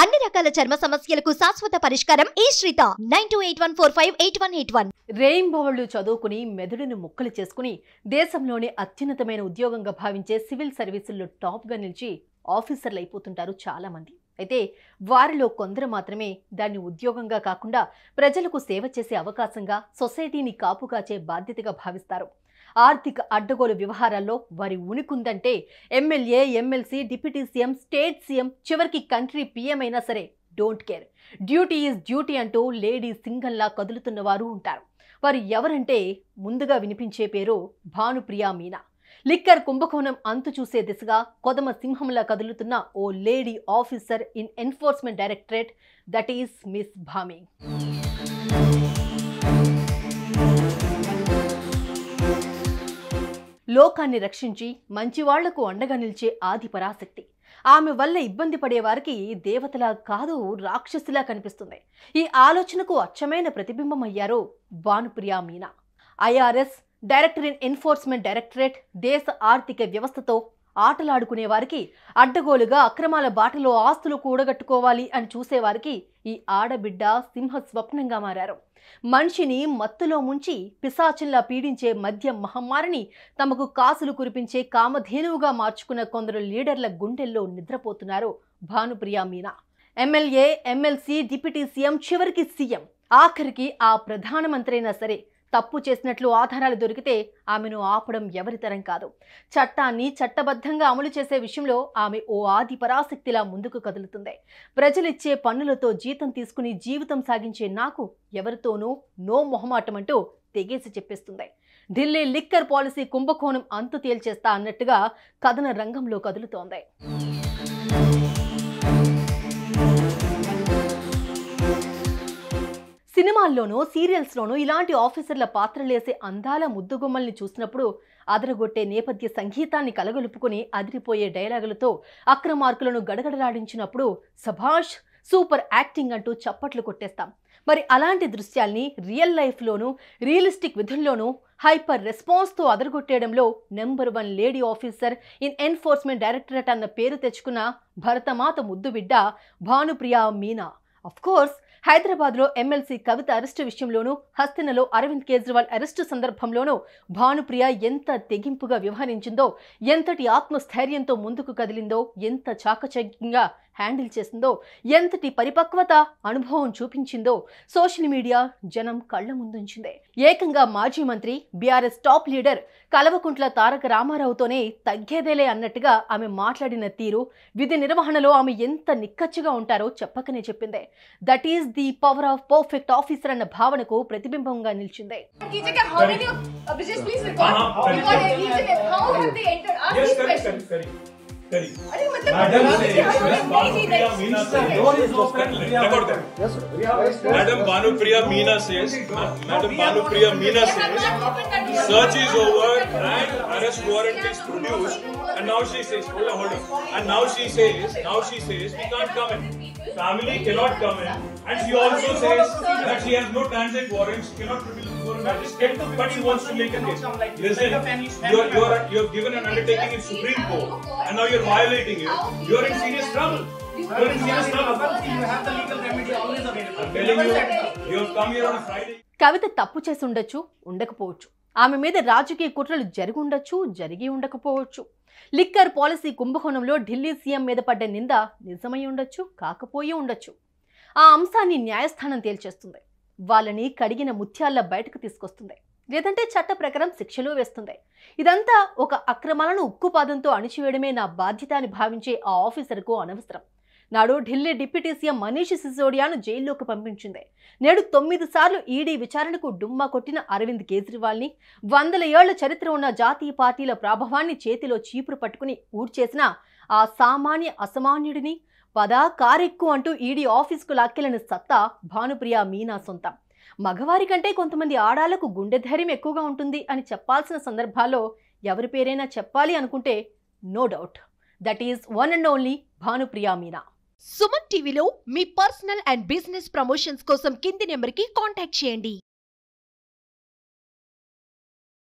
అన్ని రకాల చర్మ సమస్యలకు శాశ్వత పరిష్కారం ఈ శ్రీత 9281458181. రెయిన్బోవళ్లు చదువుకుని మెదడును ముక్కలు చేసుకుని దేశంలోనే అత్యున్నతమైన ఉద్యోగంగా భావించే సివిల్ సర్వీసుల్లో టాప్గా నిలిచి ఆఫీసర్లు అయిపోతుంటారు చాలా మంది. అయితే వారిలో కొందరు మాత్రమే దాన్ని ఉద్యోగంగా కాకుండా ప్రజలకు సేవ చేసే అవకాశంగా, సొసైటీని కాపుకాచే బాధ్యతగా భావిస్తారు. ఆర్థిక అడ్డగోలు వ్యవహారాల్లో వారి ఉనికుందంటే MLA, MLC, deputy CM, state CM, చివరికి కంట్రీ పీఎం అయినా సరే don't care. Duty is duty అంటూ లేడీ సింగల్లా కదులుతున్న వారు ఉంటారు. వారు ఎవరంటే ముందుగా వినిపించే పేరు భానుప్రియ మీనా. లిక్కర్ కుంభకోణం అంతు చూసే దిశగా కొదమ సింహంలా కదులుతున్న ఓ lady officer in enforcement directorate, that is miss Bhami. లోకాన్ని రక్షించి మంచివాళ్లకు అండగా నిలిచే ఆది పరాశక్తి. ఆమె వల్ల ఇబ్బంది పడే వారికి దేవతలా కాదు, రాక్షసిలా కనిపిస్తుంది. ఈ ఆలోచనకు అచ్చమైన ప్రతిబింబం అయ్యారు Bhanupriya Meena. IRS, director in enforcement directorate దేశ ఆర్థిక వ్యవస్థతో ఆటలాడుకునే వారికి, అడ్డగోలుగా అక్రమాల బాటలో ఆస్తులు కూడగట్టుకోవాలి అని చూసేవారికి ఈ ఆడబిడ్డ సింహ స్వప్నంగా మారారు. మనిషిని మత్తులో ముంచి పిశాచంలా పీడించే మద్యం మహమ్మారిని తమకు కాసులు కురిపించే కామధేనువుగా మార్చుకున్న కొందరు లీడర్ల గుండెల్లో నిద్రపోతున్నారు Bhanupriya Meena. MLA, MLC, deputy CM, చివరికి సీఎం, ఆఖరికి ఆ ప్రధానమంత్రి అయినా సరే తప్పు చేసినట్లు ఆధారాలు దొరికితే ఆమెను ఆపడం ఎవరితరం కాదు. చట్టాన్ని చట్టబద్ధంగా అమలు చేసే విషయంలో ఆమె ఓ ఆది పరాశక్తిలా ముందుకు కదులుతుంది. ప్రజలిచ్చే పన్నులతో జీతం తీసుకుని జీవితం సాగించే నాకు ఎవరితోనూ నో మొహమాటం అంటూ తెగేసి చెప్పేస్తుంది. ఢిల్లీ లిక్కర్ పాలసీ కుంభకోణం అంతు తేల్చేస్తా అన్నట్టుగా కథన రంగంలో కదులుతోంది. సినిమాల్లోనూ, సీరియల్స్లోనూ ఇలాంటి ఆఫీసర్ల పాత్రలేసే అందాల ముద్దుగుమ్మల్ని చూసినప్పుడు అదరగొట్టే నేపథ్య సంగీతాన్ని కలగొలుపుకుని అదిరిపోయే డైలాగులతో అక్రమార్కులను గడగడలాడించినప్పుడు సభాష్, సూపర్ యాక్టింగ్ అంటూ చప్పట్లు కొట్టేస్తాం. మరి అలాంటి దృశ్యాల్ని రియల్ లైఫ్లోనూ, రియలిస్టిక్ విధుల్లోనూ హైపర్ రెస్పాన్స్తో అదరగొట్టేయడంలో number 1 lady officer in enforcement directorate అన్న పేరు తెచ్చుకున్న భరతమాత ముద్దుబిడ్డ భానుప్రియ మీనా. అఫ్కోర్స్ హైదరాబాద్లో ఎమ్మెల్సీ కవిత అరెస్టు విషయంలోనూ, హస్తినలో అరవింద్ కేజ్రీవాల్ అరెస్టు సందర్భంలోనూ భానుప్రియ ఎంత తెగింపుగా వ్యవహరించిందో, ఎంతటి ఆత్మస్థైర్యంతో ముందుకు కదిలిందో, ఎంత చాకచక్యంగా హ్యాండిల్ చేసిందో, ఎంతటి పరిపక్వత, అనుభవం చూపించిందో సోషల్ మీడియా జనం కళ్ల ముందుంచింది. ఏకంగా మాజీ మంత్రి, BRS top leader Kalvakuntla Taraka రామారావుతోనే తగ్గేదేలే అన్నట్టుగా ఆమె మాట్లాడిన తీరు, విధి నిర్వహణలో ఆమె ఎంత నిక్కచ్చిగా ఉంటారో చెప్పకనే చెప్పింది. That is the power of perfect officer అన్న భావనకు ప్రతిబింబంగా నిలిచింది. Madam Bhanupriya Meena says, search is over and arrest warrant is produced, and now she says, hold on, and now she says we can't come in. Family cannot come in, and she also says that she has no transit warrant, she cannot produce before a magistrate, but she wants to make a case. Listen, you have given an undertaking in Supreme Court, and now you're violating it. You're in serious trouble. You're in serious trouble. You have the legal remedy always available. I'm telling you, you have come here on a Friday. కవిత తప్పు చేసి ఉండొచ్చు, ఉండకపోవచ్చు. ఆమె మీద రాజకీయ కుట్రలు జరిగి ఉండొచ్చు, జరిగి ఉండకపోవచ్చు. లిక్కర్ పాలసీ కుంభకోణంలో ఢిల్లీ సీఎం మీద పడ్డ నింద నిజమై ఉండొచ్చు, కాకపోయి ఉండొచ్చు. ఆ అంశాన్ని న్యాయస్థానం తేల్చేస్తుంది. వాళ్ళని కడిగిన ముత్యాల్లా బయటకు తీసుకొస్తుంది, లేదంటే చట్ట ప్రకారం శిక్షలు వేస్తుంది. ఇదంతా ఒక అక్రమాలను ఉక్కుపాదంతో అణిచివేయడమే నా బాధ్యత అని భావించే ఆ ఆఫీసర్కు అనవసరం. నాడు ఢిల్లీ డిప్యూటీ సీఎం మనీష్ సిసోడియాను జైల్లోకి పంపించింది. నేడు 9 సార్లు ఈడీ విచారణకు డుమ్మా కొట్టిన అరవింద్ కేజ్రీవాల్ని, 100 ఏళ్ల చరిత్ర ఉన్న జాతీయ పార్టీల ప్రాభవాన్ని చేతిలో చీపురు పట్టుకుని ఊడ్చేసిన ఆ సామాన్య అసామాన్యుడిని పదా కారెక్కు అంటూ ఈడీ ఆఫీస్కు లాక్కెళ్లిన సత్తా భానుప్రియ మీనా సొంతం. మగవారి కంటే కొంతమంది ఆడాలకు గుండె ధైర్యం ఎక్కువగా ఉంటుంది అని చెప్పాల్సిన సందర్భాల్లో ఎవరి పేరైనా చెప్పాలి అనుకుంటే no doubt that is one and only Bhanupriya Meena. Suman టీవీలో మీ పర్సనల్ అండ్ బిజినెస్ ప్రమోషన్స్ కోసం కింది నెంబర్కి కాంటాక్ట్ చేయండి.